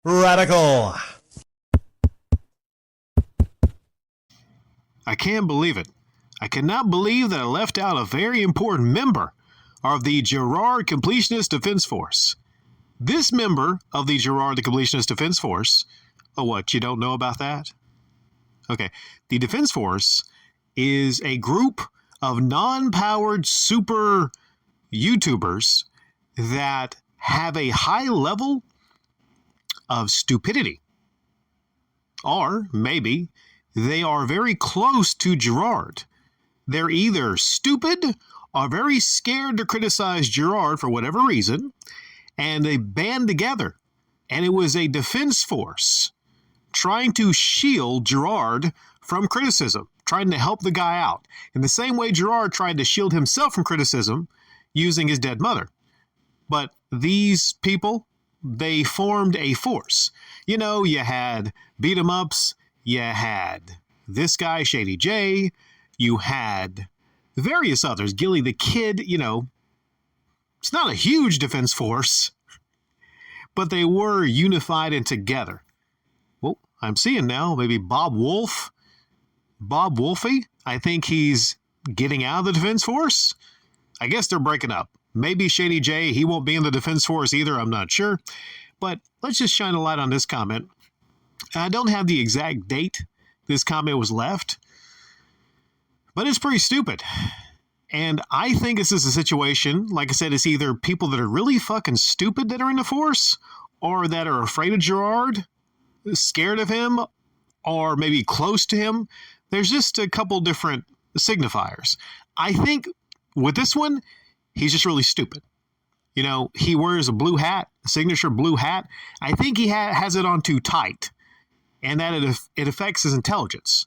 Radical. I can't believe it. I cannot believe that I left out a very important member of the Jirard Completionist Defense Force. This member of the Jirard The Completionist Defense Force, what, you don't know about that? Okay, the Defense Force is a group of non-powered super YouTubers that have a high level of stupidity. Or maybe they are very close to Jirard. They're either stupid or very scared to criticize Jirard for whatever reason, and they band together. And it was a defense force trying to shield Jirard from criticism, trying to help the guy out, in the same way Jirard tried to shield himself from criticism using his dead mother. But these people, they formed a force. You know, you had beat-em-ups, you had this guy, Shady J, you had various others, Gilly the Kid, you know. It's not a huge defense force, but they were unified and together. Well, I'm seeing now, maybe Bob Wolfie, I think he's getting out of the defense force. I guess they're breaking up. Maybe Shady J, he won't be in the defense force either, I'm not sure. But let's just shine a light on this comment. I don't have the exact date this comment was left, but it's pretty stupid. And I think this is a situation, like I said, it's either people that are really fucking stupid that are in the force, or that are afraid of Jirard, scared of him, or maybe close to him. There's just a couple different signifiers. I think with this one, he's just really stupid. You know, he wears a blue hat, a signature blue hat. I think he has it on too tight, and that it affects his intelligence.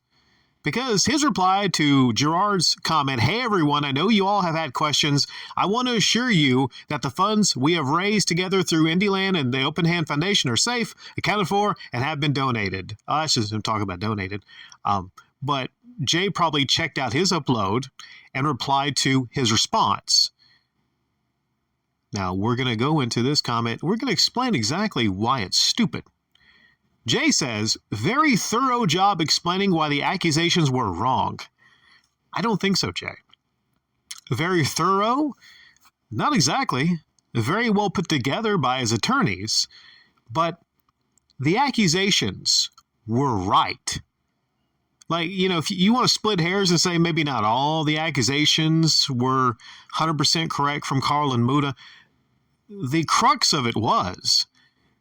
Because his reply to Jirard's comment, "Hey everyone, I know you all have had questions. I want to assure you that the funds we have raised together through Indieland and the Open Hand Foundation are safe, accounted for, and have been donated." That's just him talking about donated. But Jay probably checked out his upload and replied to his response. Now, we're going to go into this comment. We're going to explain exactly why it's stupid. Jay says, "Very thorough job explaining why the accusations were wrong." I don't think so, Jay. Very thorough? Not exactly. Very well put together by his attorneys. But the accusations were right. Like, you know, if you want to split hairs and say maybe not all the accusations were 100% correct from Carl and Muda, the crux of it was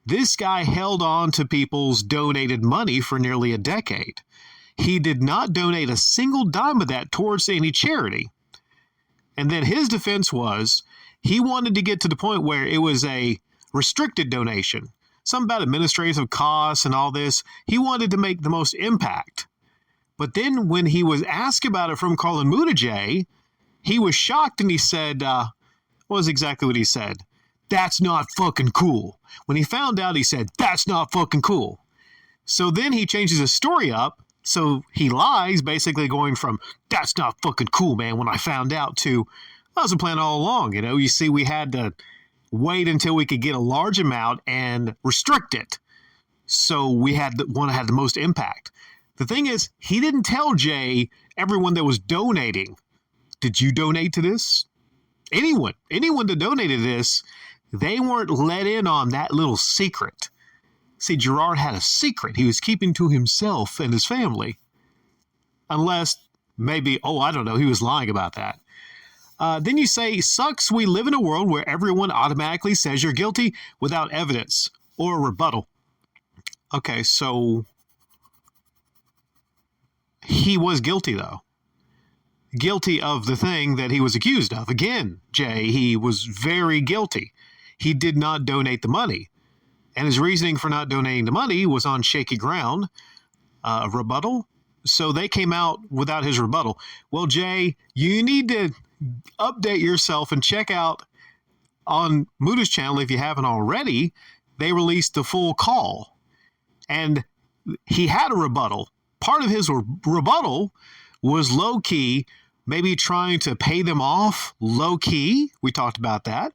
this guy held on to people's donated money for nearly a decade. He did not donate a single dime of that towards any charity. And then his defense was he wanted to get to the point where it was a restricted donation. Something about administrative costs and all this. He wanted to make the most impact. But then when he was asked about it from Carl and Muda J, he was shocked and he said, what was exactly what he said? "That's not fucking cool." When he found out, he said, "That's not fucking cool." So then he changes his story up. So he lies, basically going from, "That's not fucking cool, man, when I found out," to, "That was the plan all along." You know, you see, we had to wait until we could get a large amount and restrict it. So we had the one that had the most impact. The thing is, he didn't tell Jay, everyone that was donating, "Did you donate to this?" Anyone that donated this, they weren't let in on that little secret. See, Jirard had a secret he was keeping to himself and his family. Unless, maybe, I don't know, he was lying about that. Then you say, "Sucks we live in a world where everyone automatically says you're guilty without evidence or rebuttal." Okay, so he was guilty, though. Guilty of the thing that he was accused of. Again, Jay, he was very guilty. He did not donate the money. And his reasoning for not donating the money was on shaky ground. Rebuttal. So they came out without his rebuttal. Well, Jay, you need to update yourself and check out on Muda's channel, if you haven't already. They released the full call. And he had a rebuttal. Part of his rebuttal was low-key, maybe trying to pay them off low-key. We talked about that.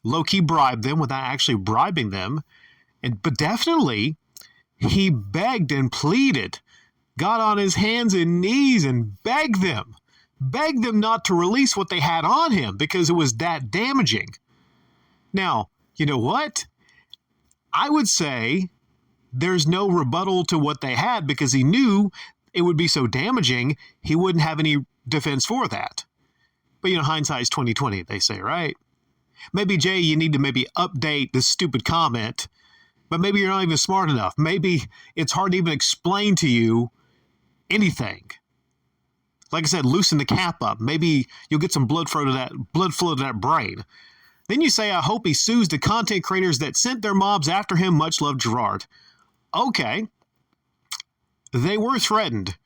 Low-key bribe them without actually bribing them. But definitely, he begged and pleaded, got on his hands and knees and begged them not to release what they had on him because it was that damaging. Now, you know what? I would say there's no rebuttal to what they had because he knew it would be so damaging, he wouldn't have any defense for that. But, hindsight's 20/20, they say, right? Maybe, Jay, you need to maybe update this stupid comment, but maybe you're not even smart enough. Maybe it's hard to even explain to you anything. Like I said, loosen the cap up. Maybe you'll get some blood flow to that brain. Then you say, I hope he sues the content creators that sent their mobs after him. Much love, Jirard. Okay. They were threatened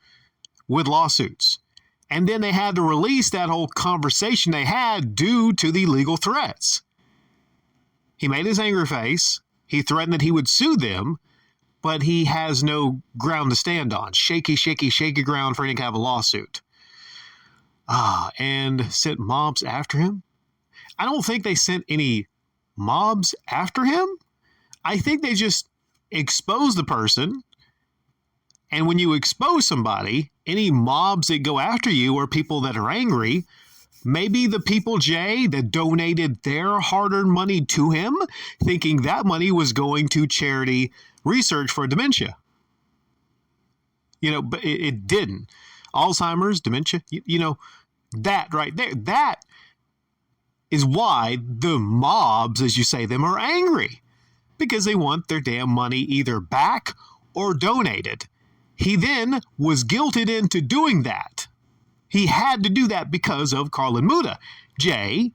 with lawsuits. And then they had to release that whole conversation they had due to the legal threats. He made his angry face. He threatened that he would sue them, but he has no ground to stand on. Shaky ground for any kind of a lawsuit. And sent mobs after him? I don't think they sent any mobs after him. I think they just exposed the person. And when you expose somebody, any mobs that go after you are people that are angry. Maybe the people, Jay, that donated their hard-earned money to him, thinking that money was going to charity research for dementia. But it didn't. Alzheimer's, dementia, that right there, that is why the mobs, as you say them, are angry. Because they want their damn money either back or donated. He then was guilted into doing that. He had to do that because of Carlin Muda. Jay,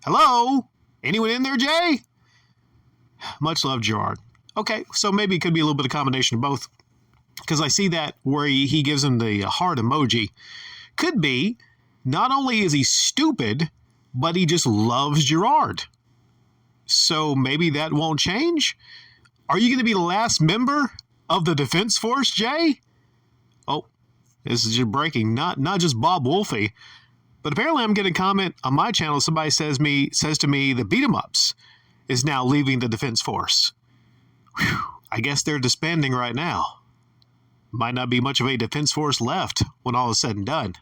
hello? Anyone in there, Jay? Much love, Jirard. Okay, so maybe it could be a little bit of combination of both. Because I see that where he gives him the heart emoji. Could be, not only is he stupid, but he just loves Jirard. So maybe that won't change? Are you going to be the last member of the Defense Force, Jay? Oh, this is just breaking. Not just Bob Wolfie, but apparently I'm getting a comment on my channel. Somebody says to me the beat 'em ups is now leaving the Defense Force. Whew, I guess they're disbanding right now. Might not be much of a Defense Force left when all is said and done.